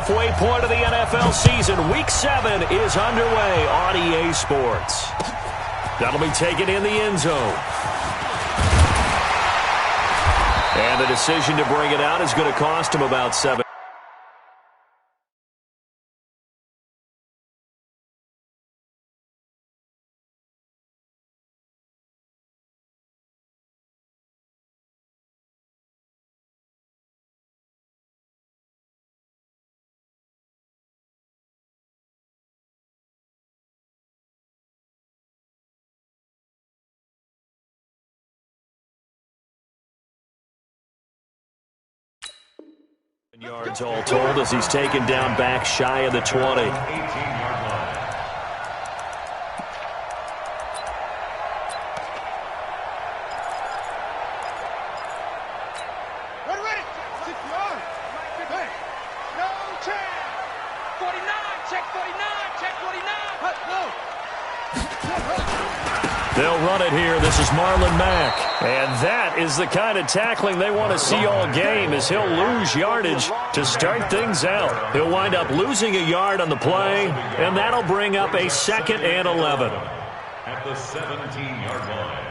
halfway point of the NFL season. Week 7 is underway on EA Sports. That'll be taken in the end zone. And the decision to bring it out is going to cost him about 7. Yards all told as he's taken down back shy of the 20. 18-yard line. Ready. 6 yards. Hey. No chance. 49. Check 49. Check 49. No. They'll run it here. This is Marlon Mack. And that is the kind of tackling they want to see all game, as he'll lose yardage to start things out. He'll wind up losing a yard on the play, and that'll bring up a 2nd and 11. At the 17-yard line.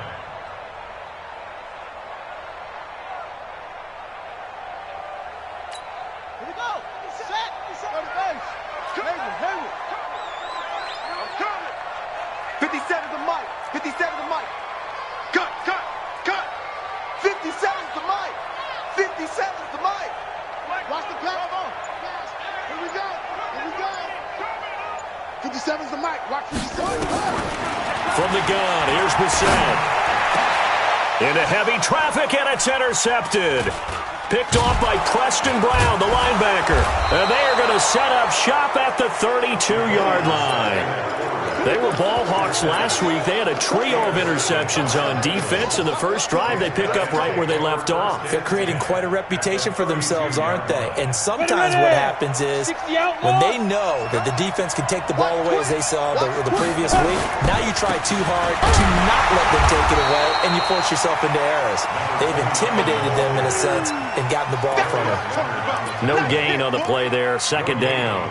Here we go. Set. Go to base. Hayward. I'm coming. 57 to Mike. 57 to Mike. Cut. 57 to Mike. 57 to Mike. Watch the pass. Here we go. 57 to Mike. Watch 57. From the gun, here's Bissett. Into heavy traffic, and it's intercepted. Picked off by Preston Brown, the linebacker. And they are going to set up shop at the 32-yard line. They were ball hawks last week. They had a trio of interceptions on defense. In the first drive, they pick up right where they left off. They're creating quite a reputation for themselves, aren't they? And sometimes what happens is when they know that the defense can take the ball away, as they saw the previous week, now you try too hard to not let them take it away, and you force yourself into errors. They've intimidated them in a sense and gotten the ball from them. No gain on the play there. 2nd down.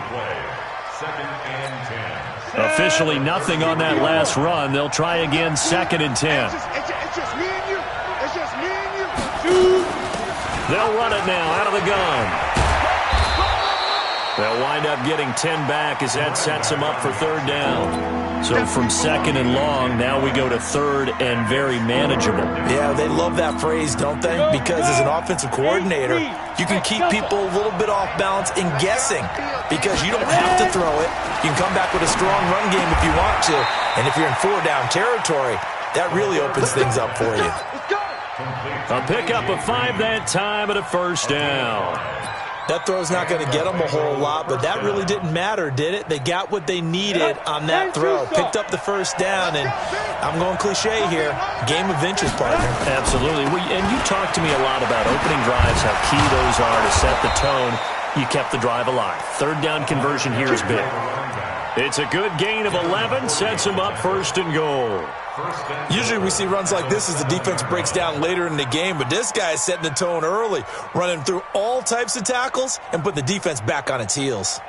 2nd and 10. Officially nothing on that last run. They'll try again, 2nd and 10. It's just me and you. It's just me and you. They'll run it now out of the gun. They'll wind up getting 10 back as that sets them up for 3rd down. So from 2nd and long, now we go to 3rd and very manageable. Yeah, they love that phrase, don't they? Because as an offensive coordinator, you can keep people a little bit off balance and guessing because you don't have to throw it. You can come back with a strong run game if you want to. And if you're in 4-down territory, that really opens things up for you. A pickup of 5 that time and a 1st down. That throw's not going to get them a whole lot, but that really didn't matter, did it? They got what they needed on that throw. Picked up the 1st down, and I'm going cliche here. Game of inches, partner. Absolutely. And you talked to me a lot about opening drives, how key those are to set the tone. You kept the drive alive. 3rd down conversion here is big. It's a good gain of 11, sets them up 1st and goal. Usually we see runs like this as the defense breaks down later in the game, but this guy is setting the tone early, running through all types of tackles and put the defense back on its heels.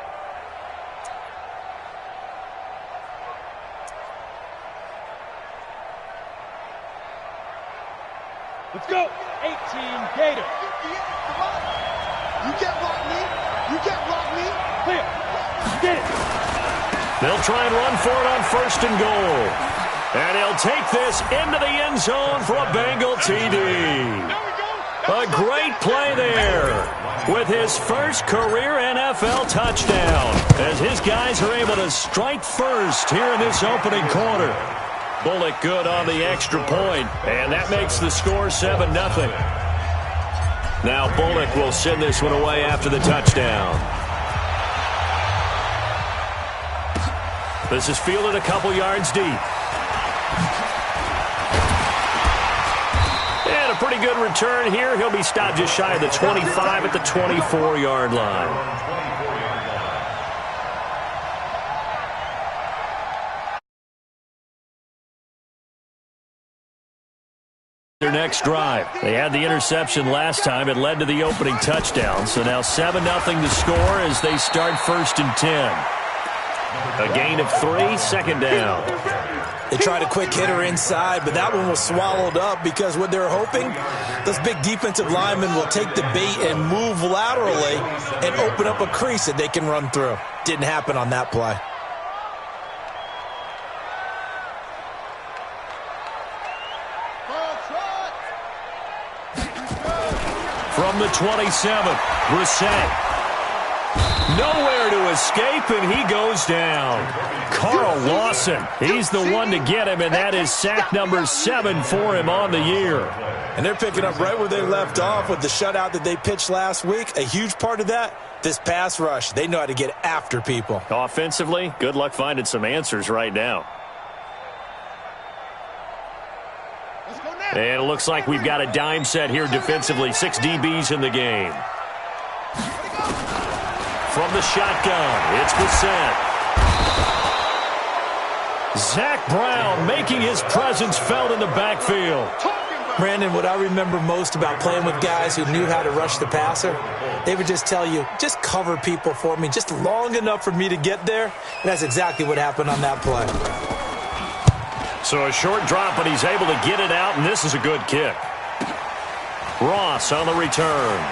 Let's go. 18 Gator. You can't block me. Clear. Get it. They'll try and run for it on 1st and goal. And he'll take this into the end zone for a Bengal TD. A great play there with his first career NFL touchdown as his guys are able to strike first here in this opening quarter. Bullock good on the extra point, and that makes the score 7-0. Now Bullock will send this one away after the touchdown. This is fielded a couple yards deep. And a pretty good return here. He'll be stopped just shy of the 25 at the 24-yard line. next drive. They had the interception last time. It led to the opening touchdown. So now 7-0 to score as they start 1st and 10. A gain of 3, second down. They tried a quick hitter inside, but that one was swallowed up because what they're hoping, those big defensive linemen will take the bait and move laterally and open up a crease that they can run through. Didn't happen on that play. From the 27, Brissett. Nowhere to escape, and he goes down. Carl Lawson, he's the one to get him, and that is sack number 7 for him on the year. And they're picking up right where they left off with the shutout that they pitched last week. A huge part of that, this pass rush. They know how to get after people. Offensively, good luck finding some answers right now. And it looks like we've got a dime set here defensively. 6 DBs in the game. From the shotgun, it's Brissett. Zach Brown making his presence felt in the backfield. Brandon, what I remember most about playing with guys who knew how to rush the passer, they would just tell you, just cover people for me, just long enough for me to get there. And that's exactly what happened on that play. So a short drop, but he's able to get it out, and this is a good kick. Ross on the return.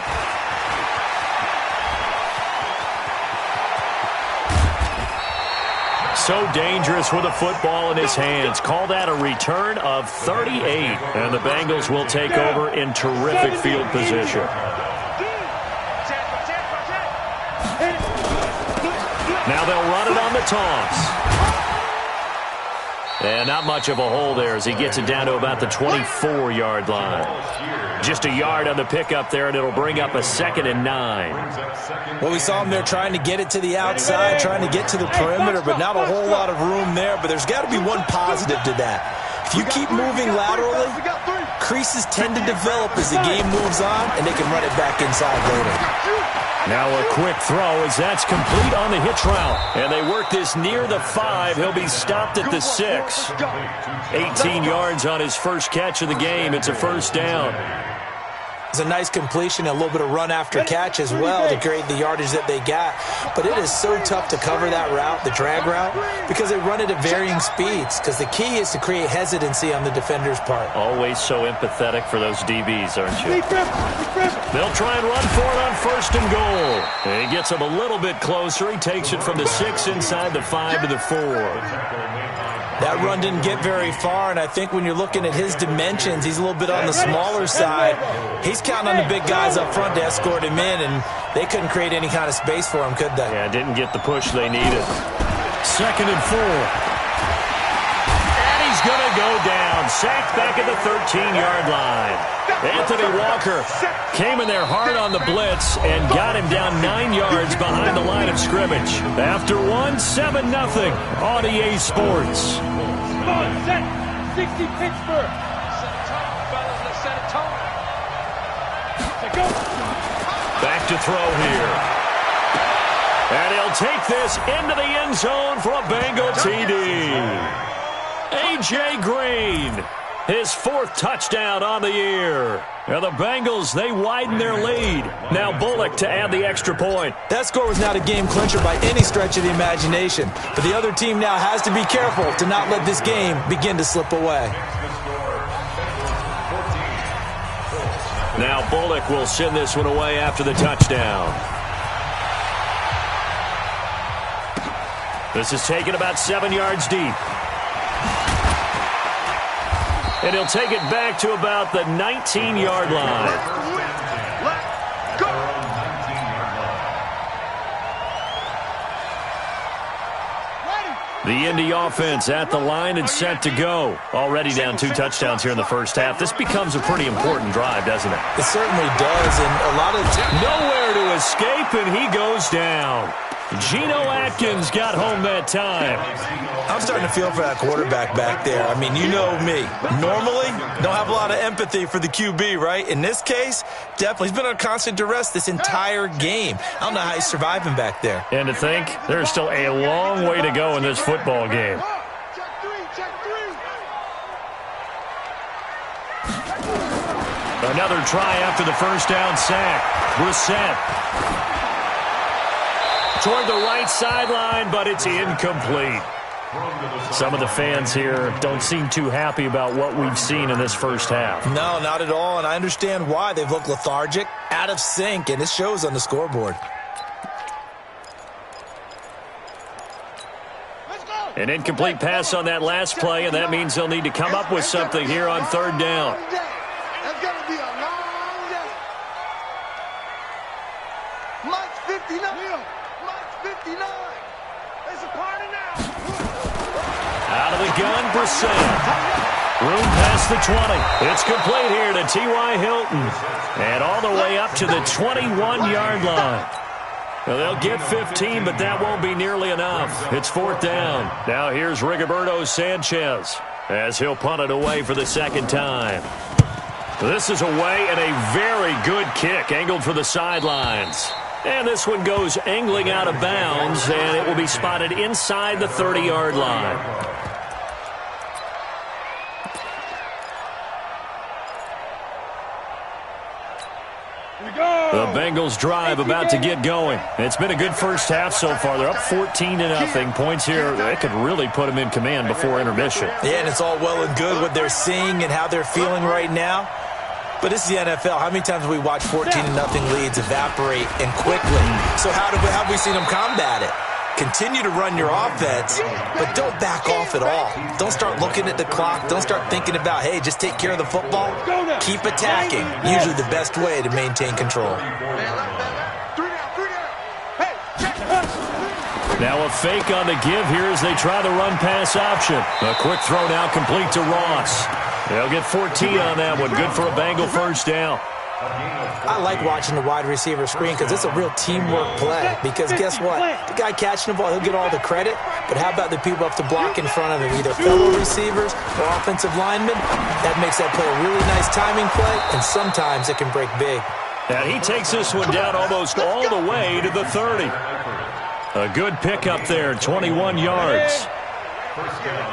So dangerous with a football in his hands. Call that a return of 38. And the Bengals will take over in terrific field position. Now they'll run it on the toss. And not much of a hole there as he gets it down to about the 24-yard line. Just a yard on the pickup there, and it'll bring up a 2nd and 9. Well, we saw him there trying to get it to the outside, trying to get to the perimeter, but not a whole lot of room there. But there's got to be one positive to that. If you keep moving laterally, creases tend to develop as the game moves on, and they can run it back inside later. Now a quick throw as that's complete on the hitch route. And they work this near the 5. He'll be stopped at the 6. 18 yards on his first catch of the game. It's a 1st down. It's a nice completion, a little bit of run after catch as well to create the yardage that they got. But it is so tough to cover that route, the drag route, because they run it at varying speeds. Because the key is to create hesitancy on the defender's part. Always so empathetic for those DBs, aren't you? They'll try and run for it on 1st and goal. And he gets him a little bit closer. He takes it from the 6 inside the 5 to the 4. That run didn't get very far, and I think when you're looking at his dimensions, he's a little bit on the smaller side. He's counting on the big guys up front to escort him in, and they couldn't create any kind of space for him, could they? Yeah, didn't get the push they needed. 2nd and 4. And he's going to go down. Sacked back at the 13-yard line. Anthony Walker came in there hard on the blitz and got him down 9 yards behind the line of scrimmage. After 7-0 on EA Sports. Come on, set. 60 Pittsburgh. Set a tone, fellas. Let's set a tone. Go. Back to throw here. And he'll take this into the end zone for a Bengal TD. A.J. Green. His 4th touchdown on the year. Now the Bengals, they widen their lead. Now Bullock to add the extra point. That score was not a game clincher by any stretch of the imagination. But the other team now has to be careful to not let this game begin to slip away. Now Bullock will send this one away after the touchdown. This is taken about 7 yards deep. And he'll take it back to about the 19-yard line. Let's go. The Indy offense at the line and set to go. Already down 2 touchdowns here in the first half. This becomes a pretty important drive, doesn't it? It certainly does, and a lot of nowhere to escape, and he goes down. Geno Atkins got home that time. I'm starting to feel for that quarterback back there. I mean, you know me. Normally, don't have a lot of empathy for the QB, right? In this case, definitely. He's been on constant duress this entire game. I don't know how he's surviving back there. And to think, there's still a long way to go in this football game. Check three. Another try after the first down sack. Brissett toward the right sideline, but it's incomplete. Some of the fans here don't seem too happy about what we've seen in this first half. No, not at all, and I understand why. They've looked lethargic, out of sync, and it shows on the scoreboard. An incomplete pass on that last play, and that means they'll need to come up with something here on third down. That's going to be a long day. Mike's 59. Mike's 59. It's a party now. Out of the gun, Brissett. Room past the 20. It's complete here to T.Y. Hilton. And all the way up to the 21-yard line. Well, they'll get 15, but that won't be nearly enough. It's fourth down. Now here's Rigoberto Sanchez as he'll punt it away for the second time. This is away, and a very good kick angled for the sidelines. And this one goes angling out of bounds, and it will be spotted inside the 30-yard line. The Bengals drive about to get going. It's been a good first half so far. They're up 14-0. Points here, they could really put them in command before intermission. Yeah, and it's all well and good what they're seeing and how they're feeling right now. But this is the NFL. How many times have we watched 14-0 leads evaporate and quickly? So how have we seen them combat it? Continue to run your offense, but don't back off at all. Don't start looking at the clock. Don't start thinking about, hey, just take care of the football. Keep attacking. Usually the best way to maintain control. Now a fake on the give here as they try the run-pass option. A quick throw now complete to Ross. They'll get 14 on that one. Good for a Bengal first down. I like watching the wide receiver screen because it's a real teamwork play. Because guess what? The guy catching the ball, he'll get all the credit. But how about the people up to block in front of him, either fellow receivers or offensive linemen? That makes that play a really nice timing play, and sometimes it can break big. And he takes this one down almost all the way to the 30. A good pickup there, 21 yards.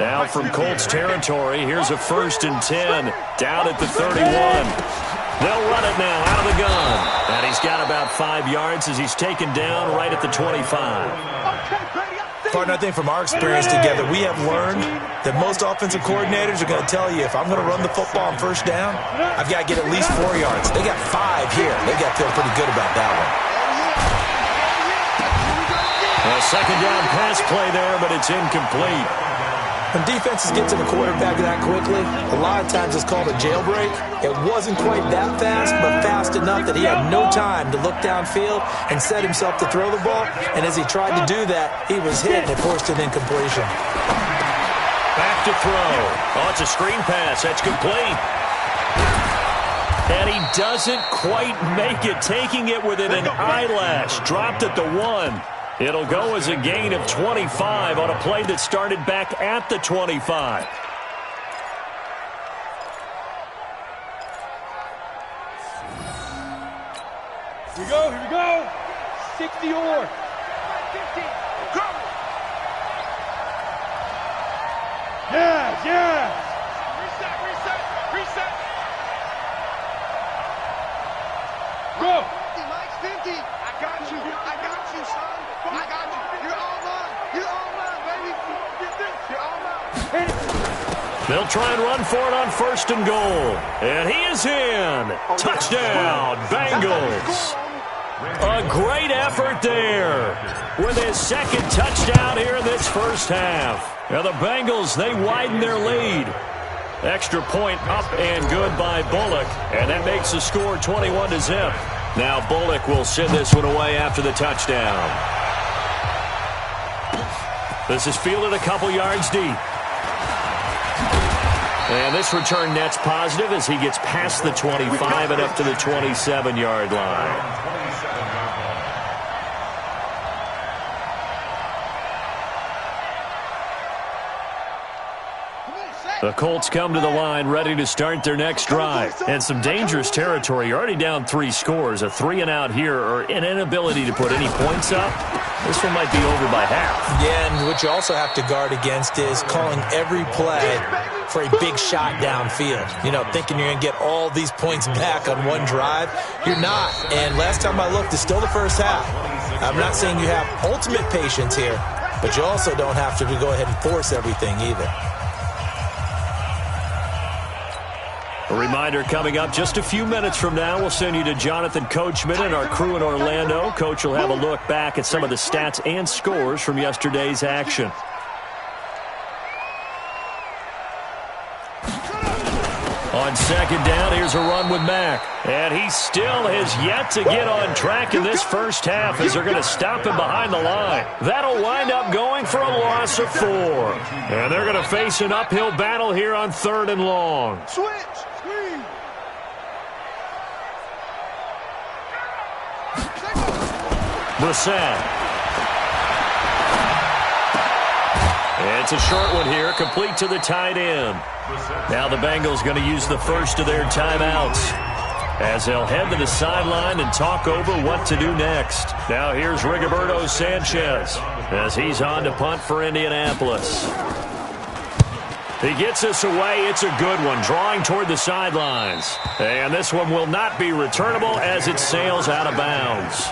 Now from Colts territory, here's a 1st and 10 down at the 31. They'll run it now out of the gun. And he's got about 5 yards as he's taken down right at the 25. Partner, I think from our experience together, we have learned that most offensive coordinators are going to tell you, if I'm going to run the football on first down, I've got to get at least 4 yards. They got 5 here. They got to feel pretty good about that one. A second down pass play there, but it's incomplete. When defenses get to the quarterback that quickly, a lot of times it's called a jailbreak. It wasn't quite that fast, but fast enough that he had no time to look downfield and set himself to throw the ball. And as he tried to do that, he was hit and it forced an incompletion. Back to throw. Oh, it's a screen pass. That's complete. And he doesn't quite make it, taking it within an eyelash. Dropped at the 1. It'll go as a gain of 25 on a play that started back at the 25. Here we go, here we go. 60 or. Yes, yes. Reset. Go. Mike's 50. I got you, son. I got you. You're all mine. You're all mine, baby. You're all mine. They'll try and run for it on 1st and goal. And he is in. Touchdown, Bengals. A great effort there with his second touchdown here in this first half. Now the Bengals, they widen their lead. Extra point up and good by Bullock. And that makes the score 21-0. Now Bullock will send this one away after the touchdown. This is fielded a couple yards deep. And this return net's positive as he gets past the 25 and up to the 27-yard line. Come on, set. The Colts come to the line ready to start their next drive. And some dangerous territory. You're already down 3 scores. A 3-and-out here or an inability to put any points up. This one might be over by half. Yeah, and what you also have to guard against is calling every play for a big shot downfield. You know, thinking you're going to get all these points back on one drive. You're not. And last time I looked, it's still the first half. I'm not saying you have ultimate patience here, but you also don't have to go ahead and force everything either. A reminder coming up just a few minutes from now, we'll send you to Jonathan Coachman and our crew in Orlando. Coach will have a look back at some of the stats and scores from yesterday's action. On second down, here's a run with Mack. And he still has yet to get on track in this first half as they're going to stop him behind the line. That'll wind up going for a loss of 4. And they're going to face an uphill battle here on 3rd and long. Switch. Brissett. It's a short one here, complete to the tight end. Now the Bengals going to use the first of their timeouts as they'll head to the sideline and talk over what to do next. Now here's Rigoberto Sanchez as he's on to punt for Indianapolis. He gets this away. It's a good one, drawing toward the sidelines. And this one will not be returnable as it sails out of bounds.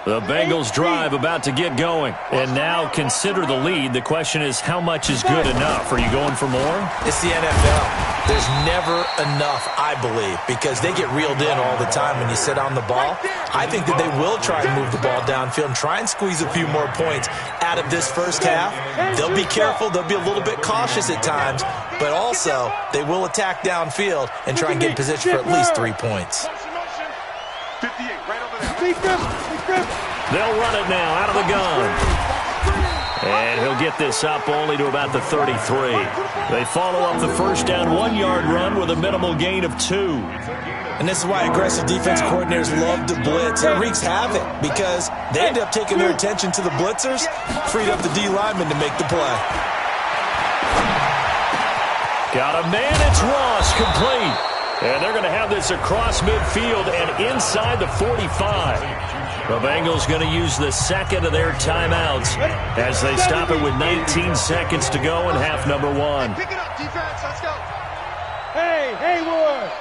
The Bengals drive about to get going. And now consider the lead. The question is, how much is good enough? Are you going for more? It's the NFL. There's never enough, I believe, because they get reeled in all the time when you sit on the ball. I think that they will try and move the ball downfield and try and squeeze a few more points out of this first half. They'll be careful. They'll be a little bit cautious at times, but also they will attack downfield and try and get in position for at least 3 points. 58, right over there. They'll run it now out of the gun. And he'll get this up only to about the 33. They follow up the first down 1-yard run with a minimal gain of 2. And this is why aggressive defense coordinators love to blitz. It wreaks havoc because they end up taking their attention to the blitzers, freed up the D lineman to make the play. Got a man, it's Ross, complete. And they're going to have this across midfield and inside the 45. The Bengals going to use the second of their timeouts as they stop it with 19 seconds to go in half number 1. Pick it up, defense. Let's go. Hey, Hayward.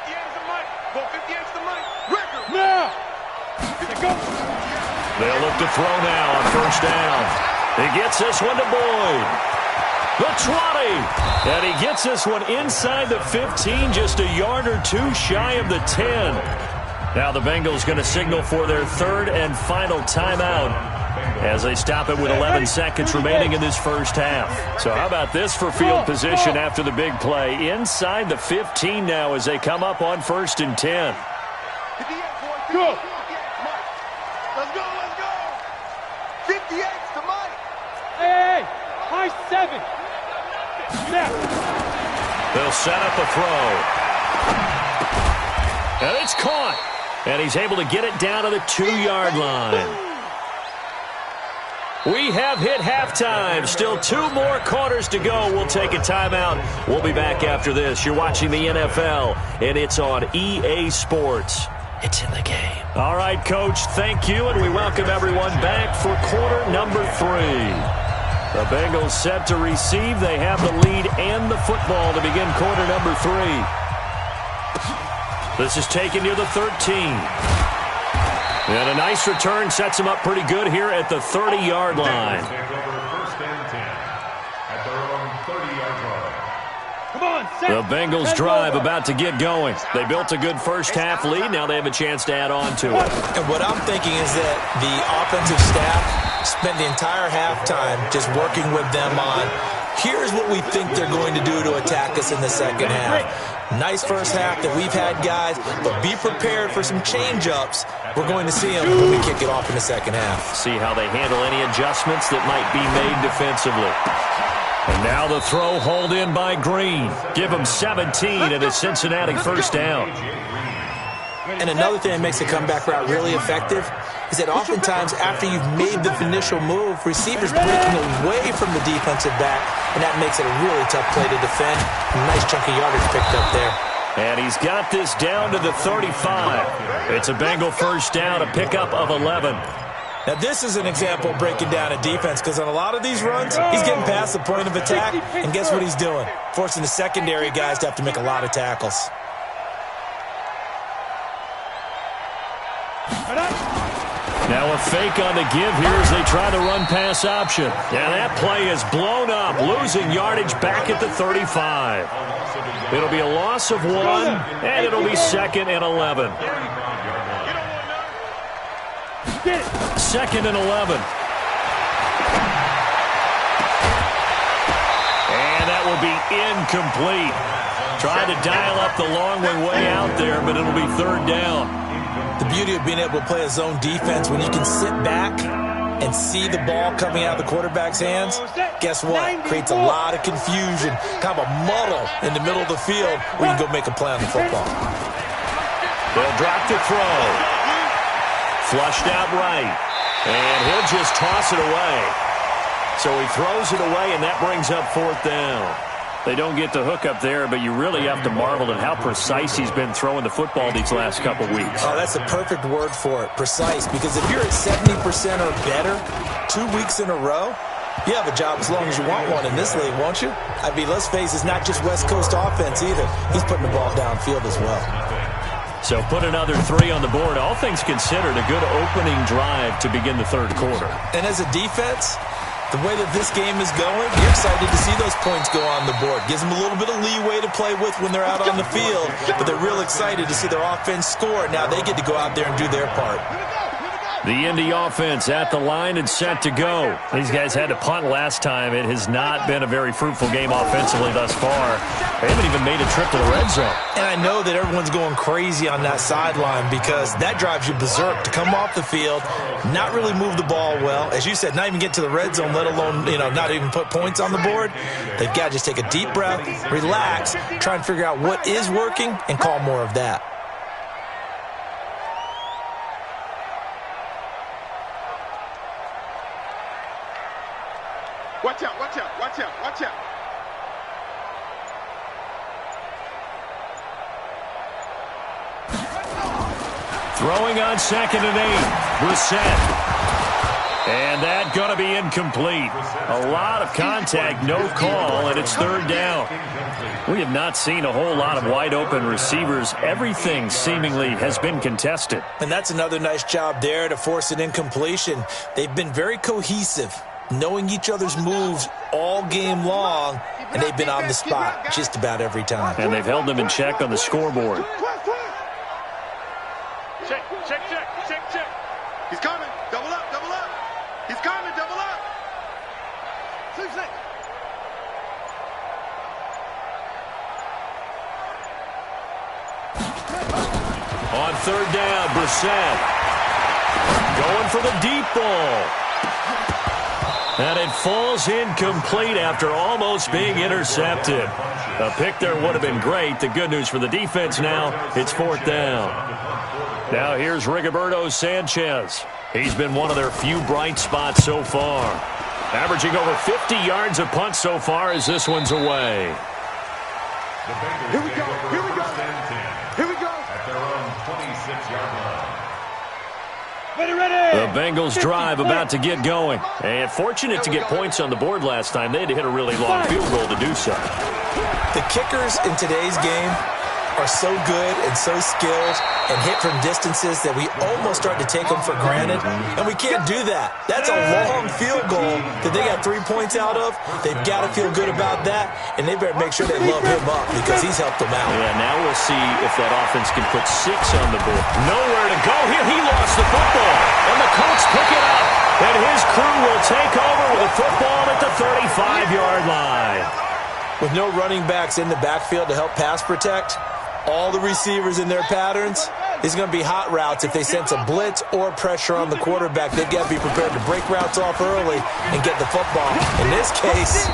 58 is the mic. Ball 58 is the mic. Record. Now. Go. They'll look to throw now on first down. He gets this one to Boyd. The 20. And he gets this one inside the 15, just a yard or 2 shy of the 10. Now the Bengals going to signal for their 3rd and final timeout as they stop it with 11 seconds remaining in this first half. So how about this for field position after the big play? Inside the 15 now as they come up on 1st and 10. Go. Let's go. 58's the mic. Hey, high 7. Now. They'll set up a throw. And it's caught. And he's able to get it down to the 2-yard line. We have hit halftime. Still 2 more quarters to go. We'll take a timeout. We'll be back after this. You're watching the NFL, and it's on EA Sports. It's in the game. All right, Coach, thank you, and we welcome everyone back for quarter number 3. The Bengals set to receive. They have the lead and the football to begin quarter number 3. This is taken near the 13. And a nice return sets him up pretty good here at the 30-yard line. The Bengals drive about to get going. They built a good first half lead. Now they have a chance to add on to it. And what I'm thinking is that the offensive staff spent the entire halftime just working with them on, here's what we think they're going to do to attack us in the second half. Nice first half that we've had, guys, but be prepared for some change-ups. We're going to see them when we kick it off in the second half. See how they handle any adjustments that might be made defensively. And now the throw hauled in by Green. Give him 17 at a Cincinnati first down. And another thing that makes the comeback route really effective is that oftentimes after you've made the initial move, receivers breaking away from the defensive back, and that makes it a really tough play to defend. A nice chunk of yardage picked up there. And he's got this down to the 35. It's a Bengal first down, a pickup of 11. Now, this is an example of breaking down a defense because on a lot of these runs, he's getting past the point of attack, and guess what he's doing? Forcing the secondary guys to have to make a lot of tackles. Now a fake on the give here as they try the run-pass option. Now that play is blown up, losing yardage back at the 35. It'll be a loss of 1, and it'll be 2nd and 11. 2nd and 11. And that will be incomplete. Trying to dial up the long way out there, but it'll be 3rd down. The beauty of being able to play a zone defense when you can sit back and see the ball coming out of the quarterback's hands, guess what? Creates a lot of confusion, kind of a muddle in the middle of the field where you can go make a play on the football. They'll drop the throw. Flushed out right. And he'll just toss it away. So he throws it away, and that brings up 4th down. They don't get the hook up there, but you really have to marvel at how precise he's been throwing the football these last couple weeks. Oh, that's the perfect word for it, precise. Because if you're at 70% or better 2 weeks in a row, you have a job as long as you want one in this league, won't you? I mean, let's face it, it's not just West Coast offense either. He's putting the ball downfield as well. So put another 3 on the board. All things considered, a good opening drive to begin the 3rd quarter. And as a defense, the way that this game is going, you're excited to see those points go on the board. Gives them a little bit of leeway to play with when they're out on the field, but they're real excited to see their offense score. Now they get to go out there and do their part. The Indy offense at the line and set to go. These guys had to punt last time. It has not been a very fruitful game offensively thus far. They haven't even made a trip to the red zone. And I know that everyone's going crazy on that sideline because that drives you berserk to come off the field, not really move the ball well. As you said, not even get to the red zone, let alone, not even put points on the board. They've got to just take a deep breath, relax, try and figure out what is working, and call more of that. Watch out, watch out, watch out, watch out. Throwing on 2nd and 8. Brissett. And that going to be incomplete. A lot of contact, no call, and it's 3rd down. We have not seen a whole lot of wide-open receivers. Everything seemingly has been contested. And that's another nice job there to force an incompletion. They've been very cohesive, knowing each other's moves all game long, and they've been on the spot just about every time. And they've held them in check on the scoreboard. Check, check, check, check, check. He's coming. Double up, double up. He's coming, double up. 6. On 3rd down, Brissett going for the deep ball. And it falls incomplete after almost being intercepted. A pick there would have been great. The good news for the defense now, it's 4th down. Now here's Rigoberto Sanchez. He's been one of their few bright spots so far. Averaging over 50 yards a punt so far as this one's away. Here we go, here we go. Here we go. At their own 26-yard line. The Bengals drive about to get going. And fortunate to get points on the board last time. They had to hit a really long field goal to do so. The kickers in today's game are so good and so skilled and hit from distances that we almost start to take them for granted. And we can't do that. That's a long field goal that they got 3 points out of. They've got to feel good about that, and they better make sure they love him up because he's helped them out. Yeah, now we'll see if that offense can put 6 on the board. Nowhere to go here. He lost the football, and the Colts pick it up. And his crew will take over with a football at the 35-yard line. With no running backs in the backfield to help pass protect, all the receivers in their patterns, these are going to be hot routes if they sense a blitz or pressure on the quarterback. They've got to be prepared to break routes off early and get the football. In this case,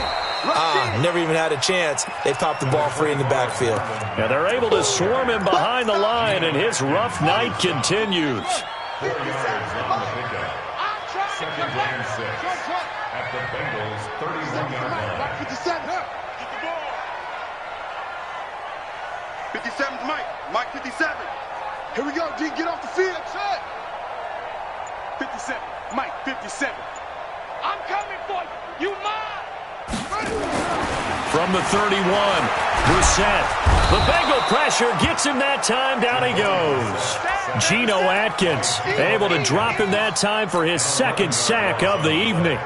Never even had a chance. They popped the ball free in the backfield. And they're able to swarm him behind the line, and his rough night continues. 4 yards on the pickup. Second and 6 at the Bengals' 31-yard line. 57's Mike. Mike 57. Here we go, G. Get off the field. 57. Mike 57. I'm coming for you. You mine. From the 31, Brissett. The Bengal pressure gets him that time. Down he goes. Geno Atkins able to drop him that time for his second sack of the evening.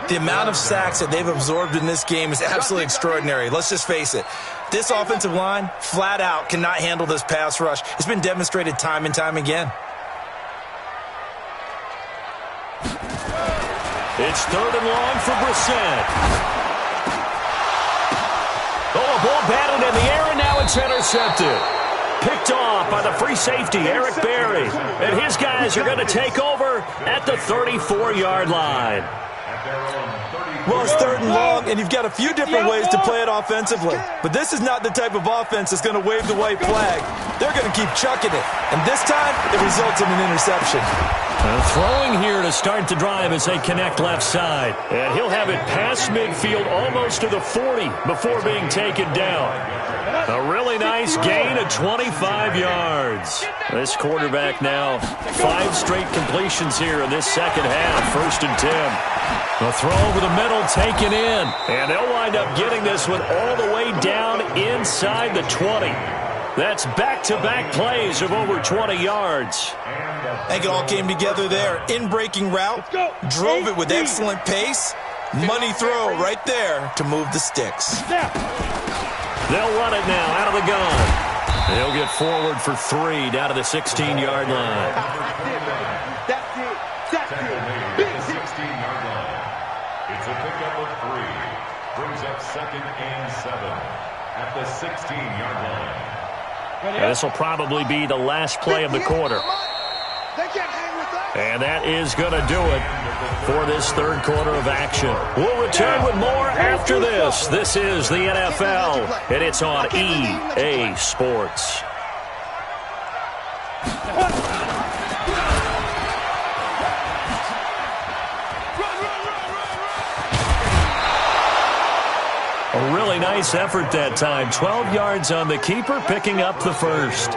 The amount of sacks that they've absorbed in this game is absolutely extraordinary. Let's just face it. This offensive line, flat out, cannot handle this pass rush. It's been demonstrated time and time again. It's 3rd and long for Brissett. Oh, a ball batted in the air, and now it's intercepted. Picked off by the free safety, Eric Berry. And his guys are going to take over at the 34-yard line. Well, it's 3rd and long, and you've got a few different ways to play it offensively. But this is not the type of offense that's going to wave the white flag. They're going to keep chucking it. And this time, it results in an interception. Throwing here to start the drive as they connect left side. And he'll have it past midfield almost to the 40 before being taken down. A really nice gain of 25 yards. This quarterback now 5 straight completions here in this second half. 1st and 10. A throw over the middle taken in. And they'll wind up getting this one all the way down inside the 20. That's back-to-back plays of over 20 yards. I think it all came together there. In-breaking route, drove it with excellent pace. Money throw right there to move the sticks. They'll run it now out of the gun. They'll get forward for 3 down to the 16-yard line. That's it. Big 16-yard line. It's a pickup of 3. Brings up 2nd and 7 at the 16-yard line. This will probably be the last play of the quarter. And that is going to do it for this 3rd quarter of action. We'll return with more after this. This is the NFL, and it's on EA Sports. A really nice effort that time. 12 yards on the keeper, picking up the first.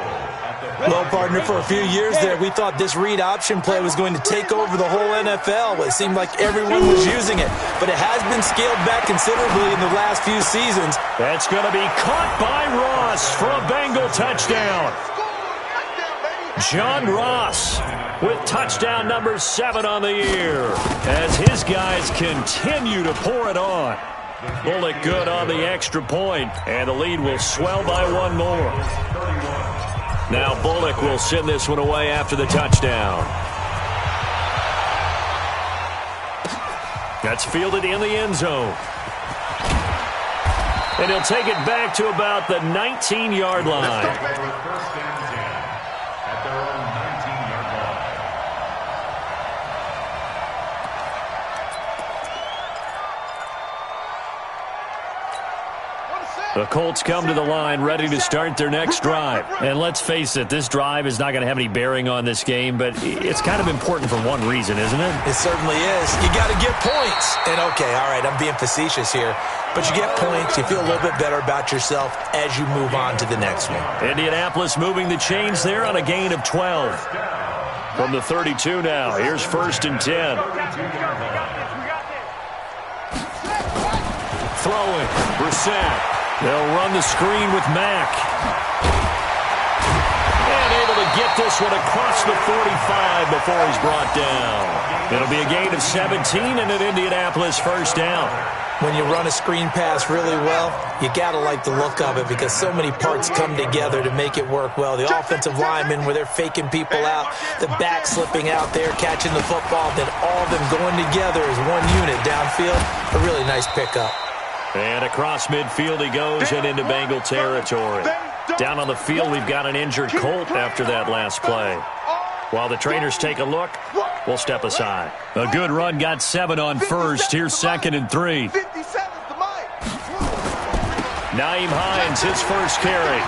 Well, partner, for a few years there, we thought this read option play was going to take over the whole NFL. It seemed like everyone was using it, but it has been scaled back considerably in the last few seasons. That's going to be caught by Ross for a Bengal touchdown. John Ross with touchdown number 7 on the year as his guys continue to pour it on. Bullock good on the extra point, and the lead will swell by 1 more. Now Bullock will send this one away after the touchdown. That's fielded in the end zone. And he'll take it back to about the 19-yard line. The Colts come to the line ready to start their next drive. And let's face it, this drive is not going to have any bearing on this game, but it's kind of important for one reason, isn't it? It certainly is. You got to get points. And okay, all right, I'm being facetious here, but you get points, you feel a little bit better about yourself as you move on to the next one. Indianapolis moving the chains there on a gain of 12. From the 32 now, here's 1st and 10. Throwing, Brissett. They'll run the screen with Mack. And able to get this one across the 45 before he's brought down. It'll be a gain of 17 and an Indianapolis first down. When you run a screen pass really well, you got to like the look of it because so many parts come together to make it work well. The offensive linemen where they're faking people out, the back slipping out there, catching the football, then all of them going together as one unit downfield. A really nice pickup. And across midfield he goes and into Bengal territory. Down on the field, we've got an injured Colt after that last play. While the trainers take a look, we'll step aside. A good run got 7 on first. Here's 2nd and 3. Nyheim Hines, his first carry.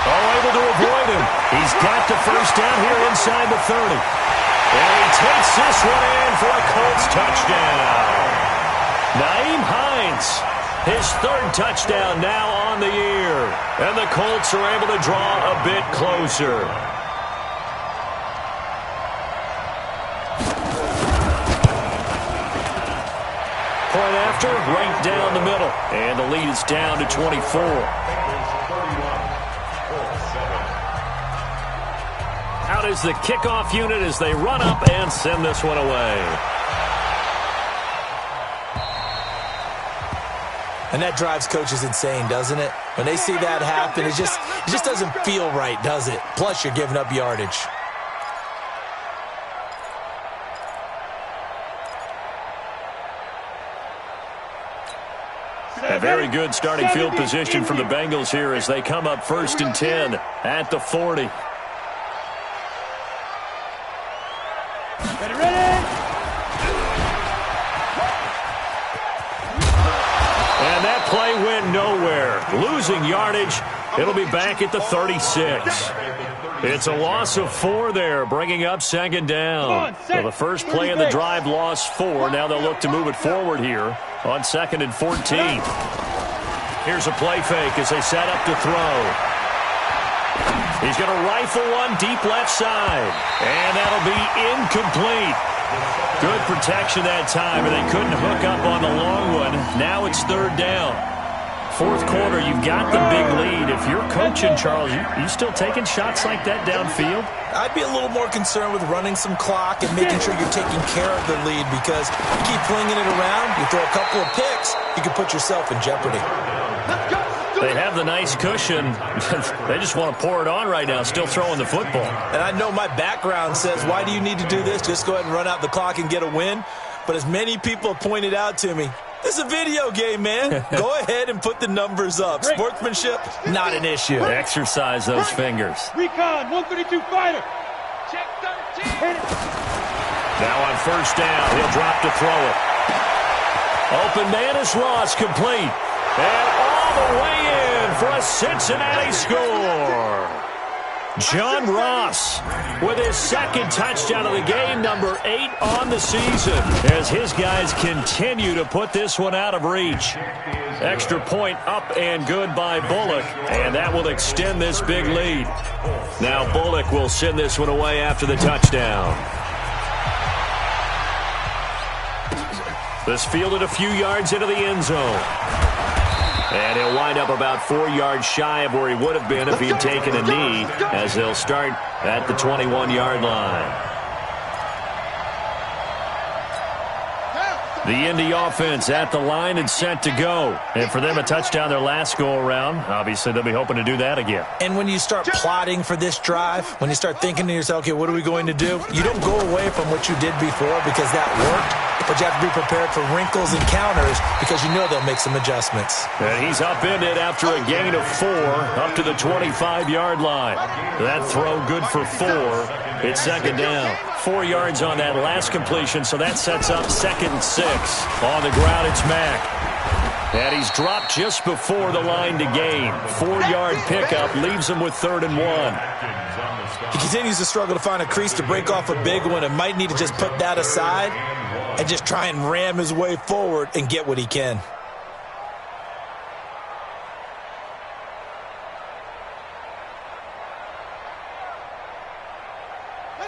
Able to avoid him. He's got the first down here inside the 30. And he takes this one in for a Colts touchdown. Nyheim Hines, his third touchdown now on the year. And the Colts are able to draw a bit closer. Point after, right down the middle. And the lead is down to 24. Out is the kickoff unit as they run up and send this one away. And that drives coaches insane, doesn't it? When they see that happen, it just doesn't feel right, does it? Plus, you're giving up yardage. A very good starting field position for the Bengals here as they come up 1st and 10 at the 40. And that play went nowhere. Losing yardage. It'll be back at the 36. It's a loss of 4 there, bringing up 2nd down. So the first play of the drive lost 4. Now they'll look to move it forward here on 2nd and 14. Here's a play fake as they set up to throw. He's going to rifle one deep left side. And that'll be incomplete. Good protection that time, and they couldn't hook up on the long one. Now it's 3rd down. 4th quarter, you've got the big lead. If you're coaching, Charles, you still taking shots like that downfield? I'd be a little more concerned with running some clock and making sure you're taking care of the lead, because you keep flinging it around, you throw a couple of picks, you can put yourself in jeopardy. They have the nice cushion. They just want to pour it on right now, still throwing the football. And I know my background says, why do you need to do this? Just go ahead and run out the clock and get a win. But as many people have pointed out to me, this is a video game, man. Go ahead and put the numbers up. Sportsmanship, not an issue. Exercise those fingers. Recon, 132 fighter. Check 13. Now on 1st down, he'll drop to throw it. Open man is Ross, complete. And all the way in for a Cincinnati score. John Ross with his 2nd touchdown of the game, number 8 on the season, as his guys continue to put this one out of reach. Extra point up and good by Bullock, and that will extend this big lead. Now Bullock will send this one away after the touchdown. This fielded a few yards into the end zone. And he'll wind up about 4 yards shy of where he would have been if he had taken a knee, as they'll start at the 21-yard line. The Indy offense at the line and set to go. And for them, a touchdown their last go-around. Obviously, they'll be hoping to do that again. And when you start plotting for this drive, when you start thinking to yourself, okay, what are we going to do? You don't go away from what you did before because that worked. But you have to be prepared for wrinkles and counters because you know they'll make some adjustments. And he's upended after a gain of 4 up to the 25-yard line. That throw good for 4. It's 2nd down. 4 yards on that last completion, so that sets up 2nd and 6. On the ground, it's Mack. And he's dropped just before the line to gain. 4-yard pickup leaves him with 3rd and 1. He continues to struggle to find a crease to break off a big one and might need to just put that aside and just try and ram his way forward and get what he can.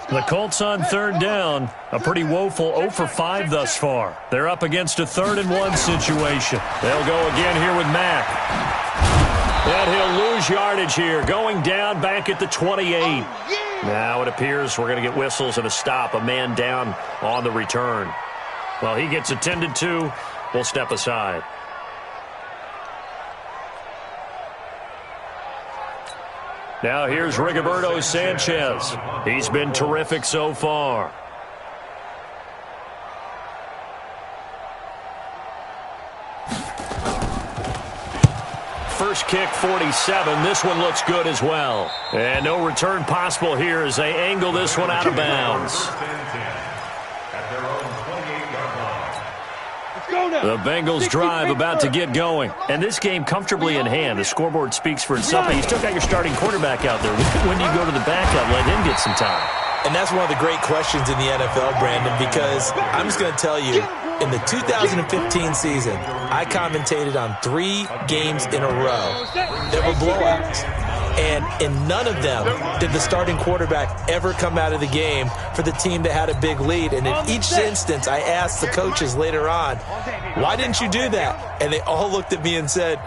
The Colts on 3rd down. A pretty woeful 0 for 5 thus far. They're up against a 3rd and 1 situation. They'll go again here with Mack. And he'll lose yardage here, going down back at the 28. Now it appears we're going to get whistles and a stop, a man down on the return. Well, he gets attended to. We'll step aside. Now here's Rigoberto Sanchez. He's been terrific so far. First kick, 47. This one looks good as well. And no return possible here as they angle this one out of bounds. Let's go, The Bengals drive about to get going. And this game comfortably in hand. The scoreboard speaks for itself, but you still got your starting quarterback out there. When do you go to the backup, let him get some time? And that's one of the great questions in the NFL, Brandon, because I'm just going to tell you, in the 2015 season, I commentated on 3 games in a row that were blowouts. And in none of them did the starting quarterback ever come out of the game for the team that had a big lead. And in each instance, I asked the coaches later on, why didn't you do that? And they all looked at me and said,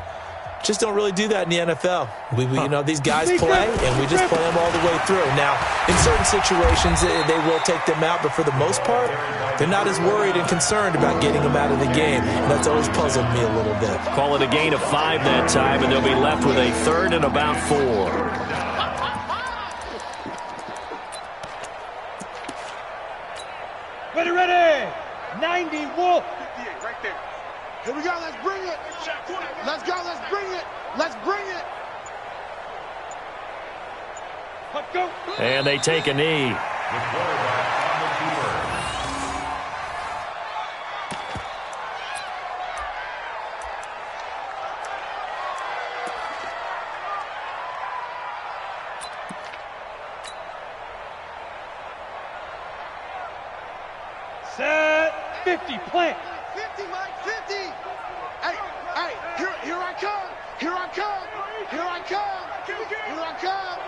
just don't really do that in the NFL. You know, these guys play, and we just play them all the way through. Now, in certain situations, they will take them out, but for the most part, they're not as worried and concerned about getting them out of the game. And that's always puzzled me a little bit. Call it a gain of 5 that time, and they'll be left with a 3rd and about 4. Ready. 90, Wolf. 58, right there. Here we go, let's bring it. Let's go, let's bring it. Let's bring it. Let's go. And they take a knee. The quarterback on the keeper. Set 50, plant. 50, Mike, 50. Hey, here I come. Here I come. Here I come. Here I come.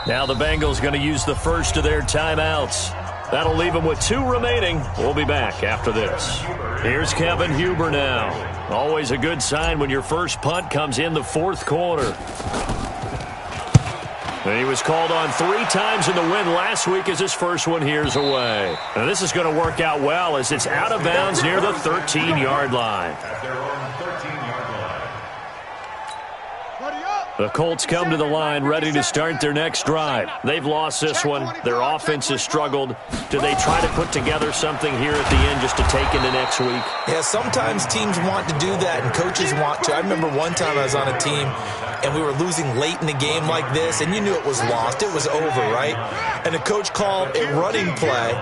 Now the Bengals going to use the first of their timeouts. That'll leave them with 2 remaining. We'll be back after this. Here's Kevin Huber now. Always a good sign when your first punt comes in the 4th quarter. And he was called on 3 times in the win last week as his first one here's away. And this is going to work out well as it's out of bounds near the 13-yard line. At their own 13-yard line. The Colts come to the line ready to start their next drive. They've lost this one. Their offense has struggled. Do they try to put together something here at the end just to take into next week? Yeah, sometimes teams want to do that and coaches want to. I remember one time I was on a team and we were losing late in the game like this, and you knew it was lost. It was over, right? And the coach called a running play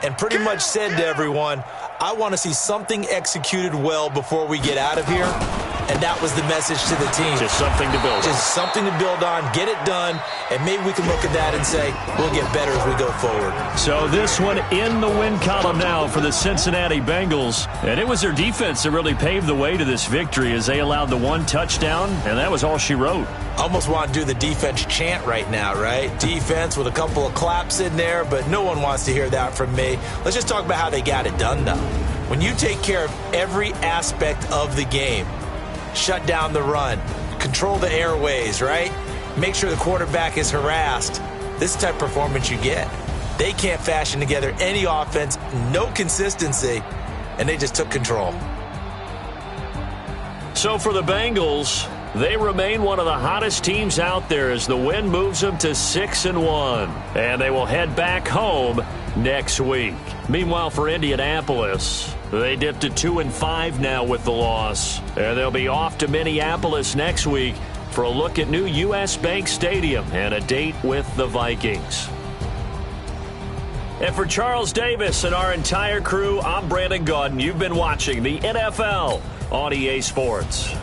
and pretty much said to everyone, I want to see something executed well before we get out of here. And that was the message to the team. Just something to build on. Just something to build on, get it done, and maybe we can look at that and say, we'll get better as we go forward. So this one in the win column now for the Cincinnati Bengals. And it was their defense that really paved the way to this victory as they allowed the 1 touchdown, and that was all she wrote. I almost want to do the defense chant right now, right? Defense with a couple of claps in there, but no one wants to hear that from me. Let's just talk about how they got it done, though. When you take care of every aspect of the game, shut down the run, control the airways, right? Make sure the quarterback is harassed. This type of performance you get. They can't fashion together any offense, no consistency, and they just took control. So for the Bengals, they remain one of the hottest teams out there as the win moves them to 6-1. And they will head back home next week. Meanwhile, for Indianapolis, they dipped to 2-5 now with the loss. And they'll be off to Minneapolis next week for a look at new U.S. Bank Stadium and a date with the Vikings. And for Charles Davis and our entire crew, I'm Brandon Gaudin. You've been watching the NFL on EA Sports.